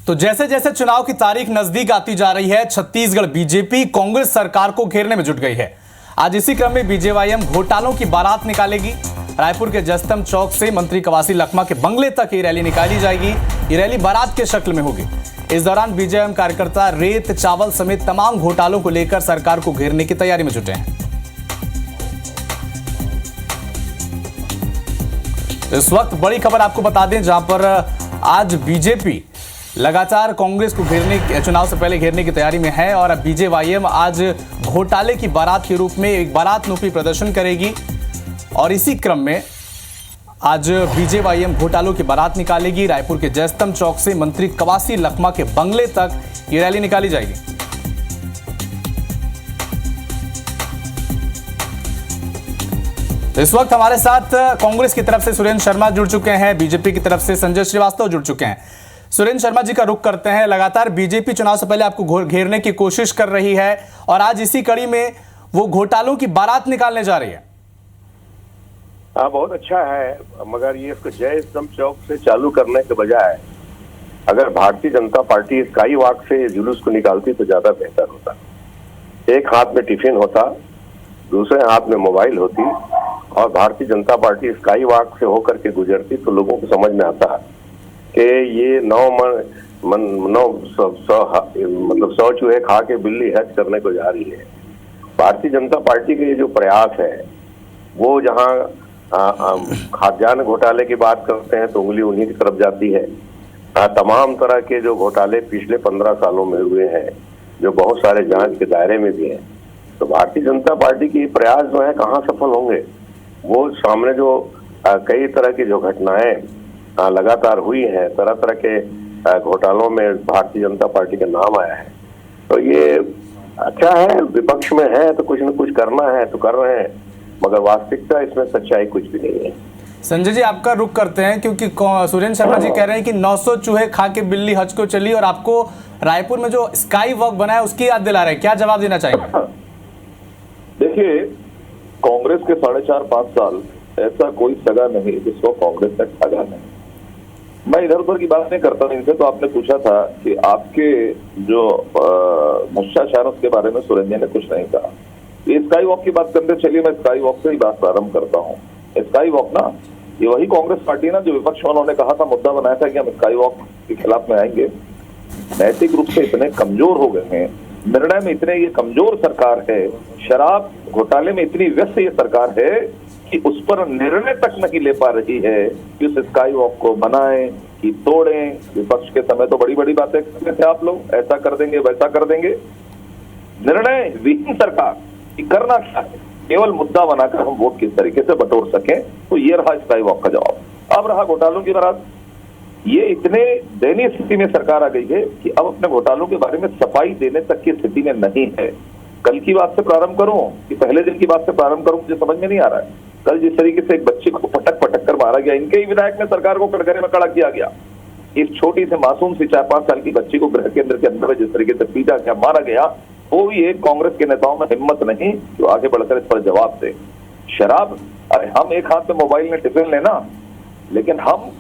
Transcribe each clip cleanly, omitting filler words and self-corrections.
तो जैसे जैसे चुनाव की तारीख नजदीक आती जा रही है, छत्तीसगढ़ बीजेपी कांग्रेस सरकार को घेरने में जुट गई है। आज इसी क्रम में बीजेवाईएम घोटालों की बारात निकालेगी। रायपुर के जयस्तंभ चौक से मंत्री कवासी लखमा के बंगले तक ये रैली निकाली जाएगी। ये रैली बारात के शक्ल में होगी। इस दौरान बीजेएम कार्यकर्ता रेत, चावल समेत तमाम घोटालों को लेकर सरकार को घेरने की तैयारी में जुटे हैं। इस वक्त बड़ी खबर आपको बता दें, जहां पर आज बीजेपी लगातार कांग्रेस को चुनाव से पहले घेरने की तैयारी में है और अब बीजेवाईएम आज घोटाले की बारात के रूप में एक बारात रूपी प्रदर्शन करेगी। और इसी क्रम में आज बीजेवाईएम घोटालों की बारात निकालेगी। रायपुर के जयस्तंभ चौक से मंत्री कवासी लखमा के बंगले तक ये रैली निकाली जाएगी। इस वक्त हमारे साथ कांग्रेस की तरफ से सुरेंद्र शर्मा जुड़ चुके हैं, बीजेपी की तरफ से संजय श्रीवास्तव जुड़ चुके हैं। सुरेंद्र शर्मा जी का रुख करते हैं। लगातार बीजेपी चुनाव से पहले आपको घेरने की कोशिश कर रही है और आज इसी कड़ी में वो घोटालों की बारात निकालने जा रही है। हाँ, बहुत अच्छा है, मगर ये इसको जयस्तंभ चौक से चालू करने के बजाय अगर Bharatiya Janata party sky walk से जुलूस को निकालती तो ज्यादा बेहतर होता। एक हाथ में टिफिन होता, दूसरे हाथ में मोबाइल होती और Bharatiya Janata party sky walk से होकर के गुजरती तो लोगों को समझ में आता कि ये 100 चूहे खा के बिल्ली हज करने को जा रही है। भारतीय जनता पार्टी के ये जो प्रयास है वो जहाँ खाद्यान्न घोटाले की बात करते हैं तो उंगली उन्हीं की तरफ जाती है। तमाम तरह के जो घोटाले पिछले 15 सालों में हुए हैं, जो बहुत सारे जांच के दायरे में भी हैं, तो भारतीय जनता पार्टी की प्रयास जो है कहाँ सफल होंगे। वो सामने जो कई तरह की जो घटनाएं लगातार हुई हैं, तरह तरह के घोटालों में भारतीय जनता पार्टी का नाम आया है, तो ये अच्छा है। विपक्ष में है तो कुछ न कुछ करना है तो कर रहे हैं, मगर वास्तविकता इसमें सच्चाई कुछ भी नहीं है। संजय जी, आपका रुख करते हैं क्योंकि सुरेंद्र शर्मा जी कह रहे हैं कि 900 चूहे खा के बिल्ली हज को चली और आपको रायपुर में जो स्काई वॉक बना है उसकी याद दिला रहे हैं। क्या जवाब देना चाहेंगे? देखिए, कांग्रेस के 4.5-5 साल ऐसा कोई सगा नहीं जिसको कांग्रेस ने ठगा नहीं। मैं इधर उधर की बात नहीं करता इनसे। तो आपने पूछा था कि आपके जो भ्रष्टाचार उसके बारे में सुरेंद्र जी ने कुछ नहीं कहा। ये स्काई वॉक की बात करते, चलिए मैं स्काई वॉक से ही बात प्रारंभ करता हूँ। स्काई वॉक ना, ये वही कांग्रेस पार्टी ना जो विपक्ष में उन्होंने कहा था, मुद्दा बनाया था कि हम स्काई वॉक के खिलाफ में आएंगे। नैतिक रूप से इतने कमजोर हो गए हैं, निर्णय में इतने ये कमजोर सरकार है, शराब घोटाले में इतनी व्यस्त ये सरकार है कि उस पर निर्णय तक नहीं ले पा रही है कि उस स्काई वॉक को बनाएं कि तोड़ें। विपक्ष के समय तो बड़ी बड़ी बातें करते थे आप लोग, ऐसा कर देंगे वैसा कर देंगे। निर्णय विहीन सरकार कि करना क्या है, केवल मुद्दा बनाकर हम वोट किस तरीके से बटोर सकें। तो ये रहा स्काई वॉक का जवाब। अब रहा घोटालों की बात। ये इतने दयनीय स्थिति में सरकार आ गई है कि अब अपने घोटालों के बारे में सफाई देने तक की स्थिति में नहीं है। कल की बात से प्रारंभ करूं कि पहले दिन की बात से प्रारंभ करूं, मुझे समझ में नहीं आ रहा है। कल जिस तरीके से एक बच्चे को पटक कर मारा गया, इनके ही विधायक ने सरकार को कटघरे में खड़ा किया गया। इस छोटी से मासूम सी 4-5 साल की बच्ची को गृह केंद्र के अंदर जिस तरीके से पीटा गया, मारा गया, वो भी एक कांग्रेस के नेताओं में हिम्मत नहीं जो आगे बढ़कर इस पर जवाब दे। शराब, अरे हम एक हाथ में मोबाइल में टिफिन लेना, लेकिन हम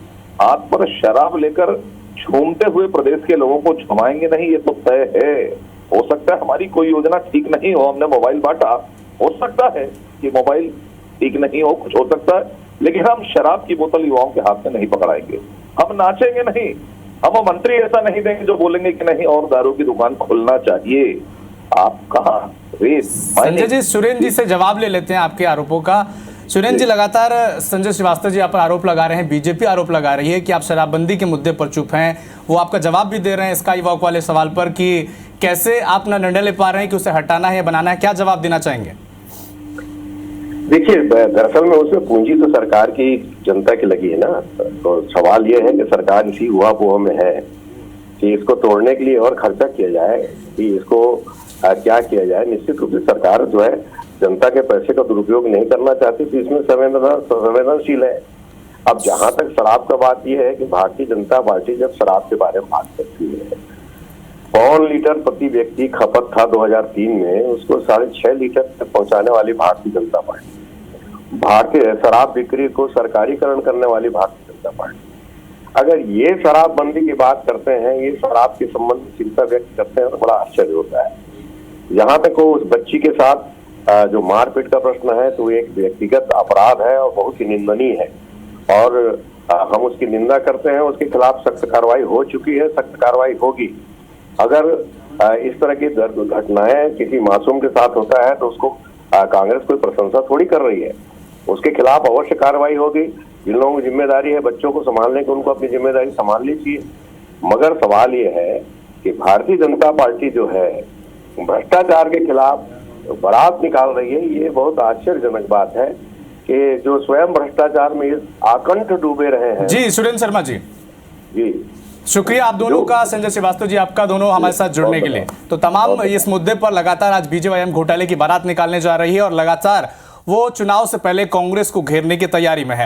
हाथ पर शराब लेकर झूमते हुए प्रदेश के लोगों को झुमाएंगे नहीं, ये तो तय है। हो सकता है हमारी कोई योजना ठीक नहीं हो, हमने मोबाइल बांटा, हो सकता है कि मोबाइल ठीक नहीं हो, कुछ हो सकता है, लेकिन हम शराब की बोतल युवाओं के हाथ में नहीं पकड़ाएंगे। हम नाचेंगे नहीं, हम मंत्री ऐसा नहीं देंगे जो बोलेंगे कि नहीं और दारू की दुकान खोलना चाहिए। आप कहाँ संजय जी, सुरेंद्र जी से जवाब ले लेते हैं आपके आरोपों का। सुरेंद्र जी, लगातार संजय श्रीवास्तव जी आप पर आरोप लगा रहे हैं, बीजेपी आरोप लगा रही है कि आप शराबबंदी के मुद्दे पर चुप हैं। वो आपका जवाब भी दे रहे हैं स्काई वॉक वाले सवाल पर कि कैसे आप ना निर्णय ले पा रहे हैं कि उसे हटाना है या बनाना है। क्या जवाब देना चाहेंगे? देखिए, दरअसल में उसमें पूंजी तो सरकार की, जनता की लगी है ना। तो सवाल ये है कि सरकार इसी हुआ में है कि इसको तोड़ने के लिए और खर्चा किया जाए कि इसको क्या किया जाए। निश्चित रूप से सरकार जो है जनता के पैसे का दुरुपयोग नहीं करना चाहती, तो इसमें संवेदनशील है। अब जहां तक शराब का बात यह है कि भारतीय जनता पार्टी जब शराब के बारे में बात करती है, 5 लीटर प्रति व्यक्ति खपत था 2003 में, उसको 6.5 लीटर तक पहुंचाने वाली भारतीय जनता पार्टी, भारतीय शराब बिक्री को सरकारीकरण करने वाली भारतीय जनता पार्टी। अगर ये शराबबंदी की बात करते हैं, ये शराब के संबंध में चिंता व्यक्त करते हैं तो बड़ा आश्चर्य होता है। जहां तक वो उस बच्ची के साथ जो मारपीट का प्रश्न है, तो एक व्यक्तिगत अपराध है और बहुत ही निंदनीय है, और हम उसकी निंदा करते हैं। उसके खिलाफ सख्त कार्रवाई हो चुकी है, सख्त कार्रवाई होगी। अगर इस तरह की घटनाएं किसी मासूम के साथ होता है तो उसको कांग्रेस कोई प्रशंसा थोड़ी कर रही है। उसके खिलाफ अवश्य कार्रवाई होगी। जिन लोगों की जिम्मेदारी है बच्चों को संभालने की, उनको अपनी जिम्मेदारी संभालनी चाहिए। मगर सवाल ये है कि भारतीय जनता पार्टी जो है भ्रष्टाचार के खिलाफ बारात निकाल रही है। ये बहुत आश्चर्यजनक बात है कि जो स्वयं भ्रष्टाचार में आकंठ डूबे रहे हैं। जी सुरेंद्र शर्मा जी, जी शुक्रिया आप दोनों का। संजय श्रीवास्तव जी आपका दोनों हमारे साथ जुड़ने के लिए। तो तमाम इस मुद्दे पर लगातार आज बीजेवाईएम घोटाले की बारात निकालने जा रही है और लगातार वो चुनाव से पहले कांग्रेस को घेरने की तैयारी में है।